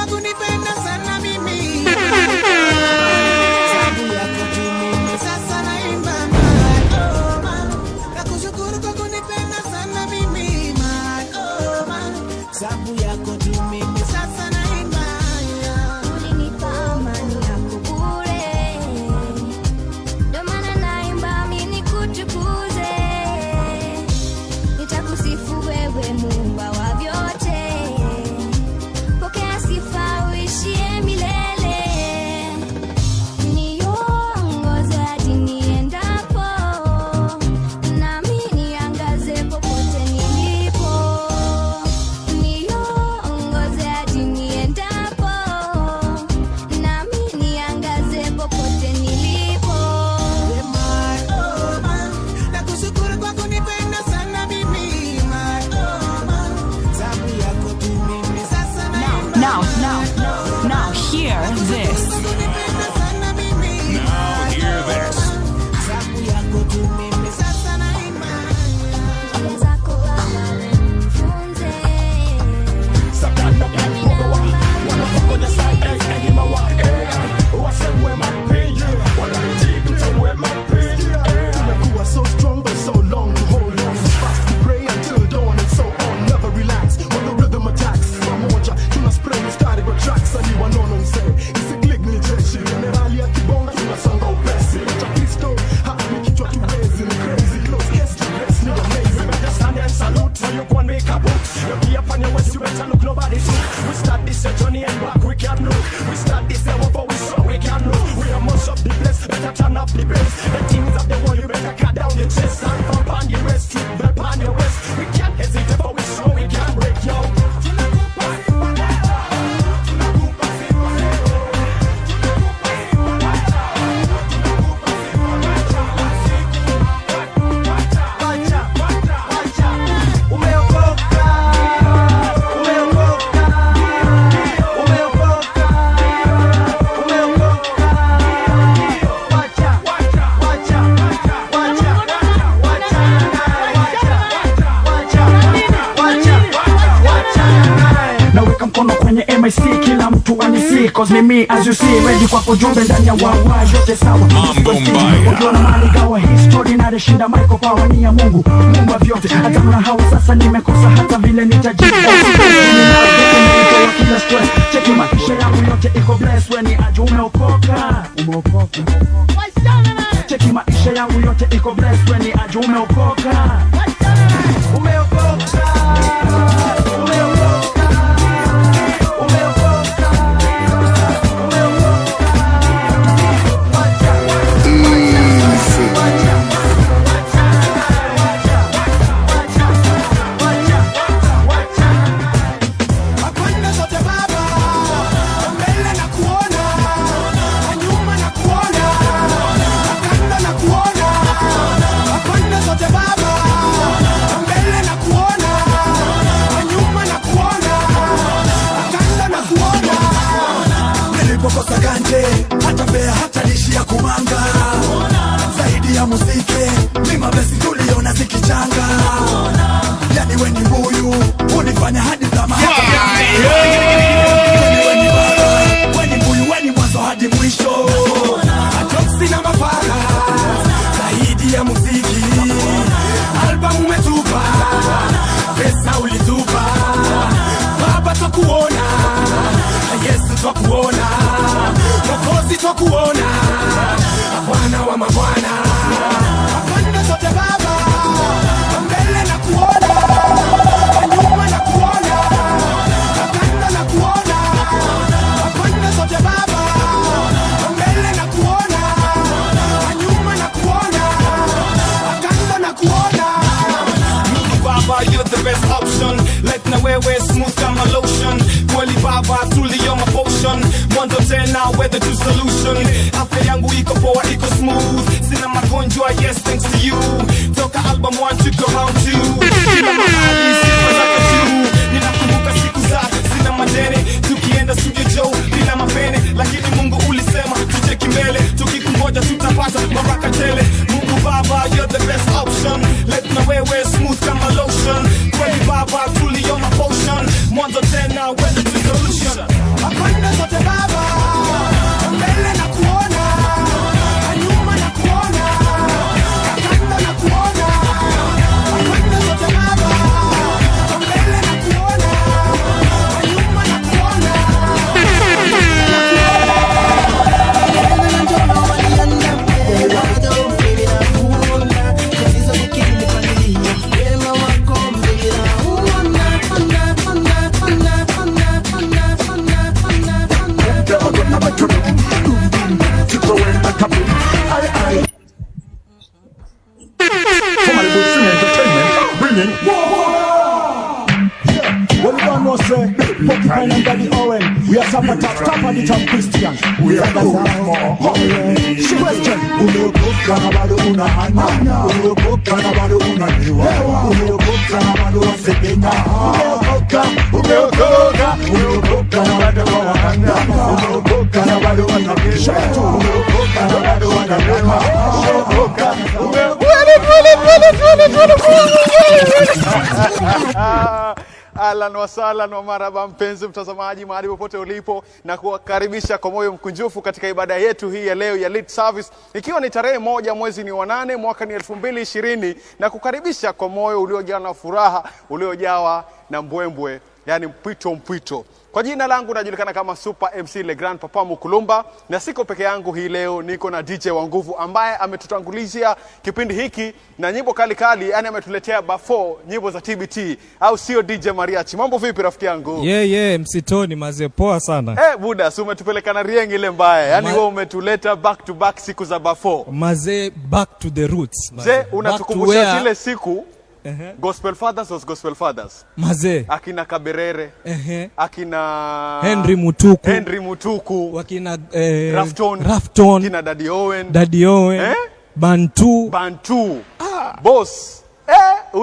kwa kunipenda sana mimi. Sababu yako tu mimi sasa naimba Mama. Nakushukuru kwa kunipenda sana mimi Mama. Sababu yako tu mimi sasa naimba. Ulinipa amani yako bure, ndio maana naimba mimi nikutukuze. Nitakusifu wewe Muumba wa vyote, pokea sifa uishie milele. Niongoze hadi niendapo, nami niangaze popote nilipo. Niongoze hadi niendapo, nami niangaze popote nilipo. Nakushukuru kwa kunipenda sana mimi Mama. Sababu yako tu mimi sasa naimba. Now hear this. Kunipenda sana mimi. Now hear this. Sababu yako tu mimi sasa naimba. Njia zako Baba unifunze. Tumekuwa so strong but so long to hold on. Fast to pray until dawn and so on. Never relax when the rhythm attacks. Pamoja tuna spray mstari kwa tracks. Ali wanono msee isiklik ni jeshi. Generali ya kibonga tunasonga upesi. Wacha Kristo hapa kichwa tuwezi. Ni crazy close yes to bless ni amazing. Stand and salute when you go and make a book. You be up on your waist, you better look nobody took. We start this journey and back we can look. We start this before we show we can look. We are much up the place, better turn up the bass. The things of the world you better cut down your chest and pump on the rest, keep belt on your waist. We can't hesitate but we show we can break yo. Naweka mkono kwenye MIC, kila mtu anisi, cause ni me as you see, ready kwa kujumbe ndani ya wawa yote sawa. Mambo mbaya. Ukiona mali gawa history na reshinda Michael Power ni ya Mungu, Mungu wa vyote. Hata mnahau sasa nimekosa hata vile nitajibu. Kila stress, cheki maisha yangu yote iko blessed when ni aju umeokoka. Cheki maisha yangu yote iko blessed when ni aju umeokoka. Makwenda zote Baba, mbele na kuona, nyuma na kuona, kando na kuona. Makwenda zote Baba, mbele na kuona, nyuma na kuona, kando na kuona. Nilipokosa ganje hata bea hata dishi ya kumanga. Zaidi ya muziki mima besi tuliona zikichanga. Yani weni huyu unifanya hadi thamani. Weni baba, weni mbuyu, weni mwanzo hadi mwisho. Atoksi na mafaka, zaidi ya muziki. Album umetupa, pesa ulitupa. Baba twakuona, Yesu twakuona, Mwokozi twakuona, Bwana wa mabwana. Makwenda zote Baba, mbele na kuona, nyuma na kuona, kando na kuona. Makwenda zote Baba, mbele na kuona, nyuma na kuona, kando na kuona. Baba, you're the best option. Like na wewe smooth kama lotion. Kweli Baba, truly you're my potion. Mwanzo tena weather to solution. Afya yangu iko poa, iko smooth. Sina magonjwa, yes thanks to you. Toka album 1 to round 2. Kila mahali sifa zako juu. Ninakumbuka siku za sina madeni. Tukienda studio Joe bila mapene. Lakini Mungu ulisema tucheki mbele. Tukikungoja tutapata baraka tele. Mungu Baba, you're the best option. Like na wewe smooth kama lotion. Kweli Baba, truly you're my potion. Mwanzo tena weather to solution. Tapa the top Christian. We are the question. Umeokoka na bado una hana. Umeokoka na bado una niwa. Umeokoka na bado unasepenya. Umeokoka na bado una hana. Umeokoka na bado unakesha. Umeokoka na bado unabema. Umeokoka. Ahlan wa sahlan wa marhaba mpenzi mtazamaji mahali popote ulipo, na kukaribisha kwa moyo mkunjufu katika ibada yetu hii ya leo ya Lit Service, ikiwa ni tarehe 1 mwezi ni wa 8 mwaka ni 2020, na kukaribisha kwa moyo uliojawa na furaha, uliojawa na mbwembwe, yani mpwito. Kwa jina langu najulikana kama Super MC Le Grand Papa Mukulumba, na siko peke yangu hii leo, niko na DJ wa nguvu ambaye ametutangulizia kipindi hiki na nyimbo kali, yani ametuletea bafo nyimbo za TBT, au sio DJ Mariachi? Mambo vipi rafiki yangu? MC Tony maze poa sana. Buda, si umetupeleka na rieng ile mbaya, yani wewe umetuleta back to back siku za bafo. Maze back to the roots. Maze unatukumbusha zile siku Gospel Fathers was Gospel Fathers. Maze akina Kaberere, akina Henry Mutuku, wakina Rafton, kina Daddy Owen, Bantu. Boss.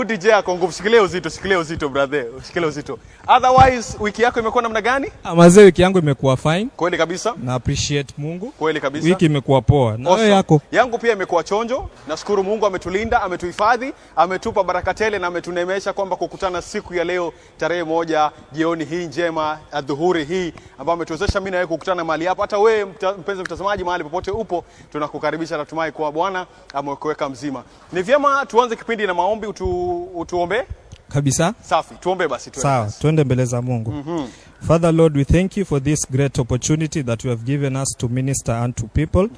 DJ yako nguvu, shikilia uzito brother, shikilia uzito. Otherwise wiki yako imekuwa namna gani? Maze wiki yangu imekuwa fine. Kweli kabisa. Na appreciate Mungu. Kweli kabisa. Wiki imekuwa poa. Na wewe yako? Yangu pia imekuwa chonjo. Nashukuru Mungu ametulinda, ametuhifadhi, ametupa baraka tele na ametuneemesha kwamba kukutana siku ya leo tarehe 1 jioni hii njema adhuhuri hii, ambayo ametuwezesha mimi na wewe kukutana mahali hapa. Hata wewe mpenzi mtazamaji mahali popote upo, tunakukaribisha, natumai kwa Bwana amekuweka mzima. Ni vyema tuanze kipindi na maombi. Utuombe kabisa. Safi, tuombe basi. Sawa, tuende mbele za Mungu. Father Lord, we thank you for this great opportunity that you have given us to minister unto people.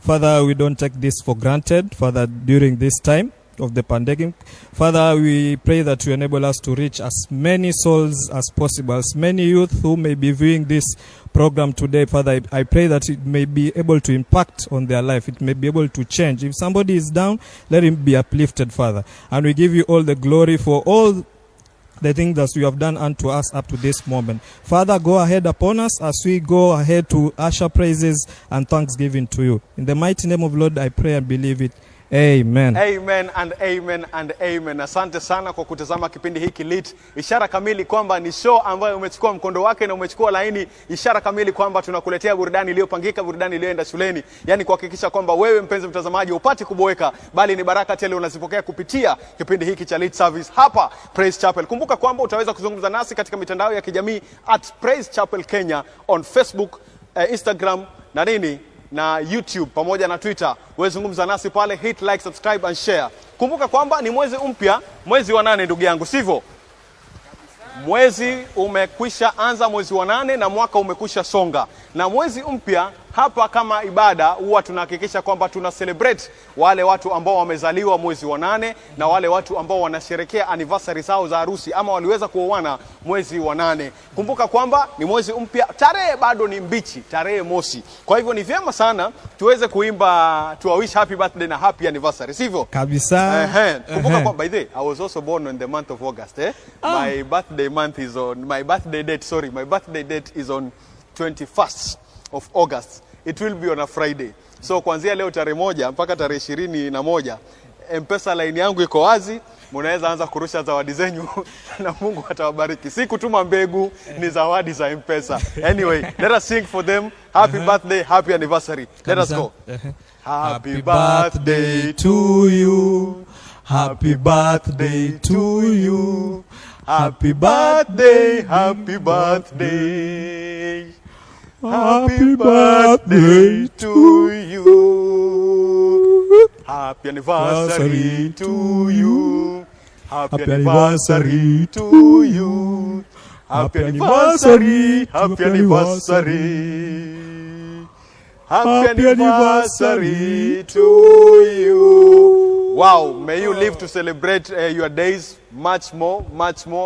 Father, we don't take this for granted, Father, during this time of the pandemic. Father, we pray that you enable us to reach as many souls as possible, as many youth who may be viewing this program today. Father, I pray that it may be able to impact on their life. It may be able to change. If somebody is down, let him be uplifted, Father. And we give you all the glory for all the things that you have done unto us up to this moment. Father, go ahead upon us as we go ahead to usher praises and thanksgiving to you. In the mighty name of Lord, I pray and believe it. Amen. Amen and amen and amen. Asante sana kwa kutazama kipindi hiki Lit. Ishara kamili kwamba ni show ambayo umechukua mkondo wake na umechukua laini. Ishara kamili kwamba tunakuletea burudani iliyopangika, burudani iliyoenda shuleni. Yani kuhakikisha kwamba wewe mpenzi mtazamaji upate kuboeka, bali ni baraka tele unazipokea kupitia kipindi hiki cha Lit Service hapa Praise Chapel. Kumbuka kwamba utaweza kuzungumza nasi katika mitandao ya kijamii @Praise Chapel Kenya on Facebook, Instagram na YouTube pamoja na Twitter. Wewe zungumza nasi pale, hit like, subscribe and share. Kumbuka kwamba ni mwezi mpya, mwezi wa 8 ndugu yangu, sivyo? Mwezi umekwisha anza, mwezi wa 8 na mwaka umekwisha songa. Na mwezi mpya hapa kama ibada huwa tunahakikisha kwamba tuna celebrate wale watu ambao wamezaliwa mwezi wa 8 na wale watu ambao wanasherehekea anniversary zao za harusi ama waliweza kuoana mwezi wa 8. Kumbuka kwamba ni mwezi mpya, tarehe bado ni mbichi, tarehe mosi. Kwa hivyo ni vyema sana tuweze kuimba to wish happy birthday na happy anniversary, sivyo? Kabisa. Kumbuka kwamba by the way, I was also born in the month of August, My birthday date is on 21st of August. It will be on a Friday. So kuanzia leo tarehe 1 mpaka tarehe 21, M-Pesa line yangu iko wazi. Mnaweza anza kurusha zawadi zenyu na Mungu atawabariki. Si kutuma mbegu, ni zawadi za M-Pesa. Anyway, let us sing for them. Happy birthday, happy anniversary. Let us go. Happy birthday to you. Happy birthday to you. Happy birthday, happy birthday. Happy birthday to you. Happy anniversary to you. Happy anniversary to you. Happy anniversary, happy anniversary. Happy anniversary to you. Wow, may you live to celebrate your days much more,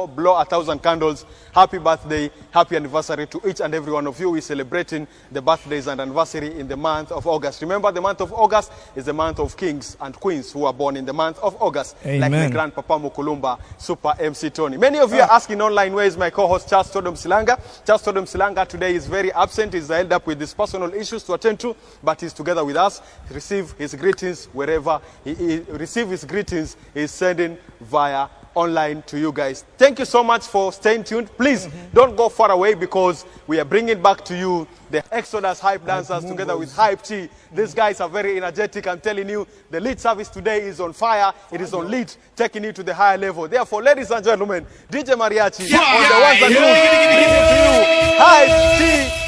blow 1,000 candles. Happy birthday, happy anniversary to each and every one of you. We're celebrating the birthdays and anniversary in the month of August. Remember, the month of August is the month of kings and queens who are born in the month of August. Amen. Like the Grandpapa Mukulumba, Super MC Tony. Many of you are asking online, where is my co-host Charles Todom Silanga? Charles Todom Silanga today is very absent. He's held up with his personal issues to attend to, but he's together with us. Receive his greetings wherever he receive his greetings. He's sending via online to you guys. Thank you so much for staying tuned. Please don't go far away, because we are bringing back to you the Exodus Hype Dancers together with Hype T. These guys are very energetic. I'm telling you, the lead service today is on fire. It is on lead, taking you to the higher level. Therefore, ladies and gentlemen, DJ Mariachi on the ones and twos, bringing to you Hype T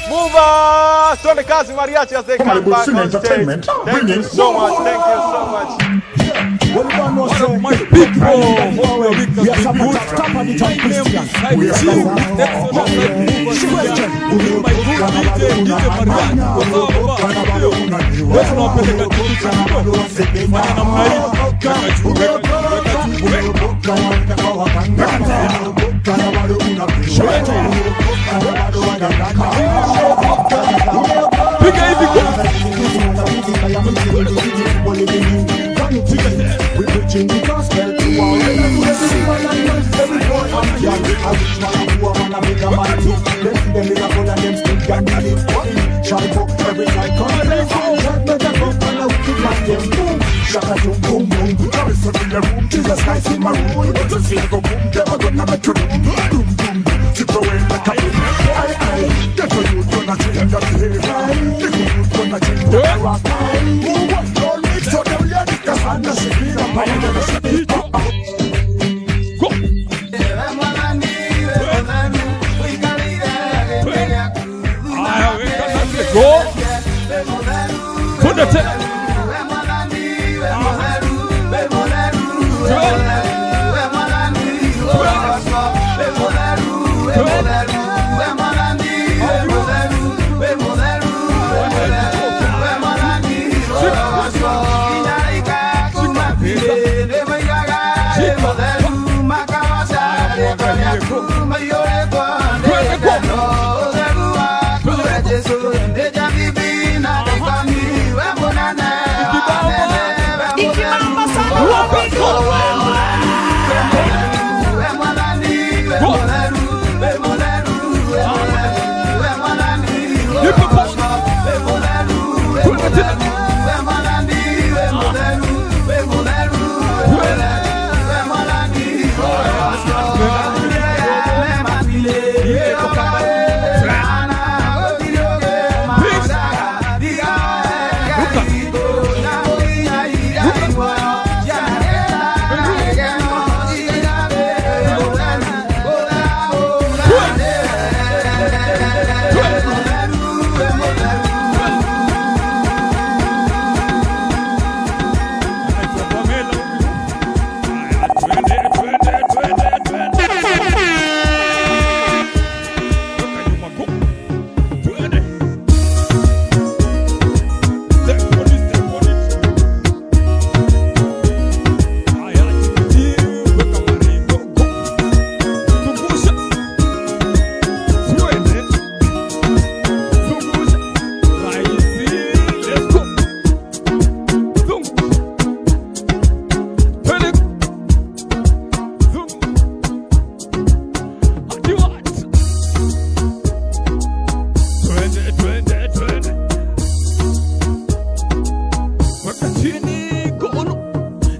Mover. Tony Kazi Mariachi as they come back on stage. Thank you so much. Thank you so much. One of my people who are weak as the good. My name is Hype T, Exodus Hype Mover. My good DJ Mariachi. What's up, peleka kitu cha mko? Fanya namna hii. Piga hivi kwa. We're preaching the gospel to all every boy and young. I wish man wanna make a man too. Let's see them miracle and them still can believe. Shy book every night come play. Shut better come and I will like them boom. Shaka boom boom boom. Carry in the room. Jesus Christ in my room. But just feel go boom. Never gonna make you boom boom boom. Tip away like a boom. I get for you gonna change that here. Get for you gonna change that rock. Who was your lead so them ladies can stand the city. Go. Put the tip.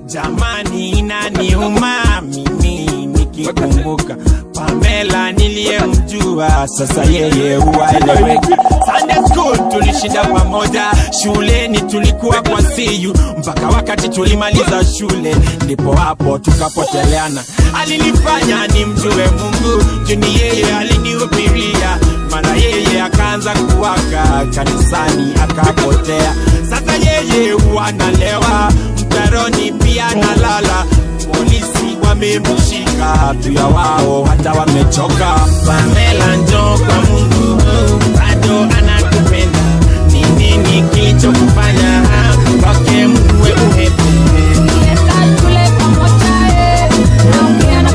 Jamani inaniuma mimi nikikumbuka Pamela niliyemjua, sasa yeye huwaeleweki. Sunday school tulishinda pamoja, shuleni tulikuwa kwa CU, mpaka wakati tulimaliza shule ndipo hapo tukapoteleana. Alinifanya nimjue Mungu, juni yeye alinihubiria, mara yeye akaanza kuwaka kanisani akapotea. Sasa yeye huwa analewa, mtaroni pia nalala, polisi wamemshika, pia wao hata wamechoka. Pamela njoo kwa Mungu, bado anakupenda, ni nini kilichokufanya kwake muwe uhepe? Kule pamoja naongea na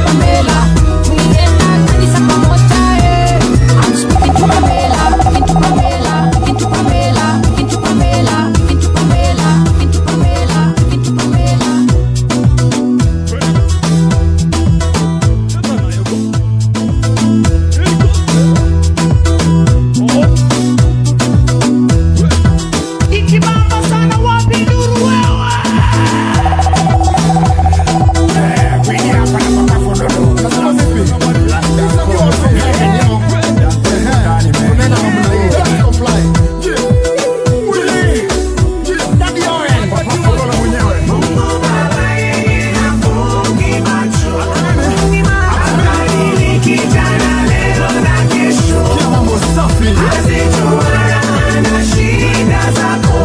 na shida zako.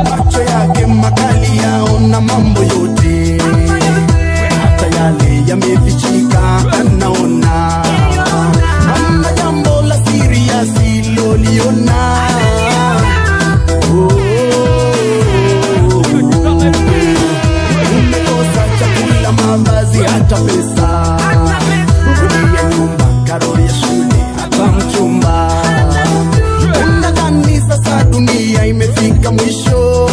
Macho yake makali yaona mambo yote, hata yale yamefichika anaona. Hamna jambo la siri asiloliona. Umekosa chakula, mavazi, hata pesa, kulia nyumba, karo ya shule, hata mchumba. Unadhani sasa dunia imefika mwisho.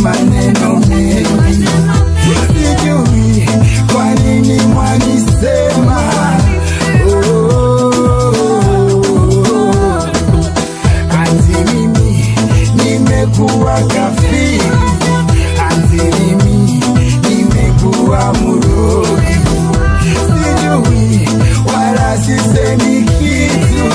Maneno mengi sijui kwa nini mwanisema. Ati mimi nimekuwa kafiri, ati mimi nimekuwa murogi, sijui wala sisemi kitu.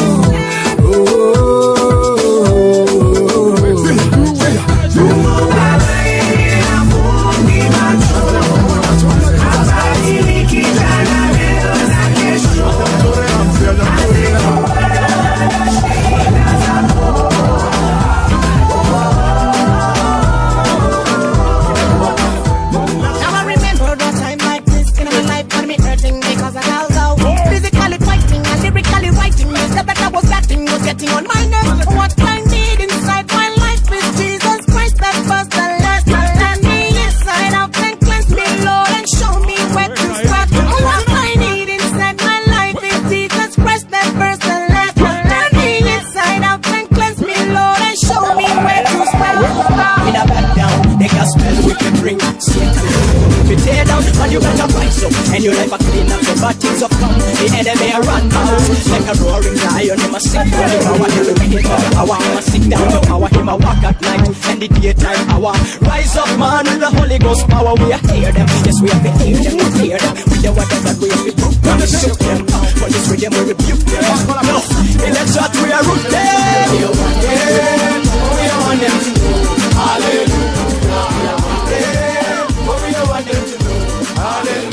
On my nerves, what I need inside my life is Jesus Christ, that first and last. Turn me inside out and cleanse me, Lord, and show me where to start. What I need inside my life is Jesus Christ, that first and last. Turn me inside out and cleanse me, Lord, and show me where to start. In a back down, they can smell we can bring Satan. If you tear down, and you better rise up, and your life a clean up, so bad things have come. The enemy a run out, like a roaring lion, him a sick for the power, him a wicked power, him a sit down, the power, him a walk at night, and the daytime hour. Rise up, man, with the Holy Ghost power, we are hear them, yes, we have to hear them, we hear them, with the water that we have to prove, we shook them, for this rhythm we rebuke them, no, in the church we are root them, we want them, we want them to know, hallelujah, we want them to know, hallelujah.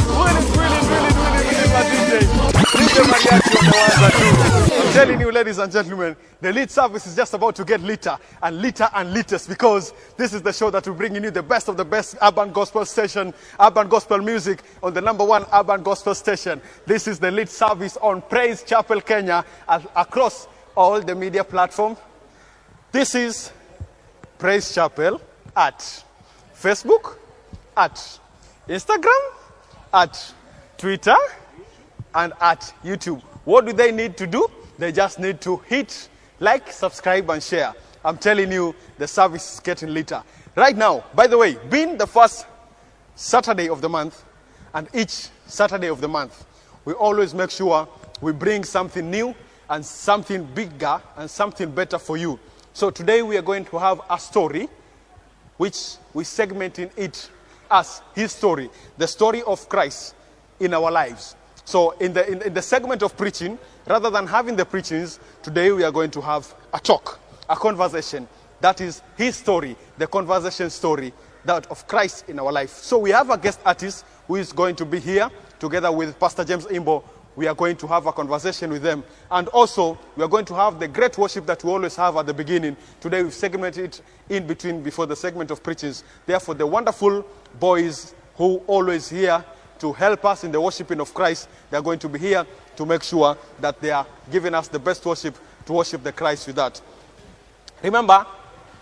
I'm telling you, ladies and gentlemen, the lead service is just about to get litter and litter and litters, because this is the show that will bring you the best of the best urban gospel station, urban gospel music on the #1 urban gospel station. This is the lead service on Praise Chapel Kenya across all the media platforms. This is Praise Chapel at Facebook, at Instagram, at Twitter, and at YouTube. What do they need to do? They just need to hit like, subscribe, and share. I'm telling you, the service is getting litter. Right now, by the way, being the first Saturday of the month, and each Saturday of the month, we always make sure we bring something new and something bigger and something better for you. So today we are going to have a story, which we segment in it as his story, the story of Christ in our lives. So in the segment of preaching, rather than having the preachings, today we are going to have a talk, a conversation. That is his story, the conversation story that of Christ in our life. So we have a guest artist who is going to be here together with Pastor James Imbo. We are going to have a conversation with them. And also, we are going to have the great worship that we always have at the beginning. Today we've segmented it in between before the segment of preachings. Therefore, the wonderful boys who always here to help us in the worshiping of Christ, they are going to be here to make sure that they are giving us the best worship to worship the Christ with that. Remember,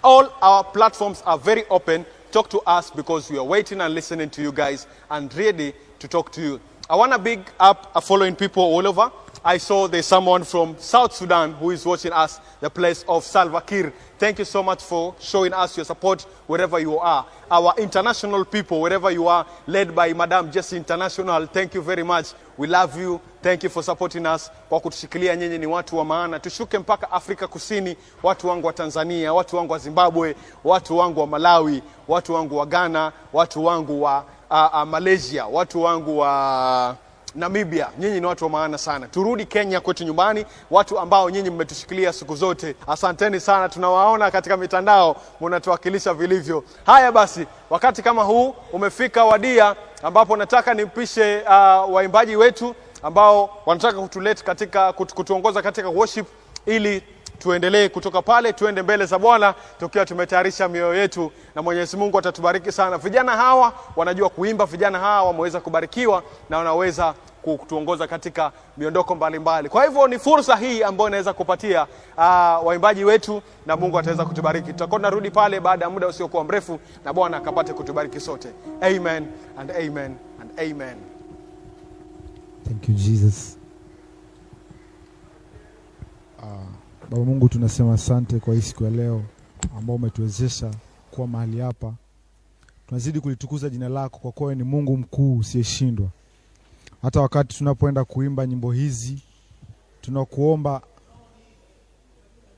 all our platforms are very open. Talk to us because we are waiting and listening to you guys and ready to talk to you. I want to big up following people all over. I saw there's someone from South Sudan who is watching us, the place of Salva Kiir. Thank you so much for showing us your support wherever you are. Our international people, wherever you are, led by Madam Jessie International, thank you very much. We love you. Thank you for supporting us. Kwa kutushikilia nyinyi ni watu wa maana. Tushuke mpaka Afrika Kusini, watu wangu wa Tanzania, watu wangu wa Zimbabwe, watu wangu wa Malawi, watu wangu wa Ghana, watu wangu wa Malaysia, watu wangu wa Namibia. Nyinyi ni watu wa maana sana. Turudi Kenya kwetu nyumbani, watu ambao nyinyi mmetushikilia siku zote. Asanteni sana, tunawaona katika mitandao, mnatuwakilisha vilivyo. Haya basi, wakati kama huu umefika wadia ambapo nataka nimpishe waimbaji wetu ambao wanataka kutuleta katika kutuongoza katika worship, ili tuendelee kutoka pale tuende mbele za Bwana tukiwa tumetayarisha mioyo yetu, na Mwenyezi Mungu atatubariki sana. Vijana hawa wanajua kuimba, vijana hawa wameweza kubarikiwa na wanaweza kutuongoza katika miondoko mbalimbali. Kwa hivyo ni fursa hii ambayo inaweza kupatia waimbaji wetu, na Mungu ataweza kutubariki. Tutakuwa tunarudi pale baada ya muda usiokuwa mrefu, na Bwana akapate kutubariki sote. Amen and amen and amen. Thank you Jesus. Baba Mungu, tunasema asante kwa hii siku ya leo ambao umetuwezesha kuwa mahali hapa. Tunazidi kulitukuza jina lako kwa kuwa ni Mungu mkuu usiyeshindwa. Hata wakati tunapoenda kuimba nyimbo hizi, tunakuomba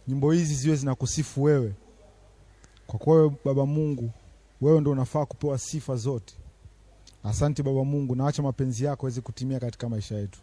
nyimbo hizi ziwe zinakusifu wewe. Kwa kuwa Baba Mungu, wewe ndio unafaa kupewa sifa zote. Asante Baba Mungu, na acha mapenzi yako yaweze kutimia katika maisha yetu.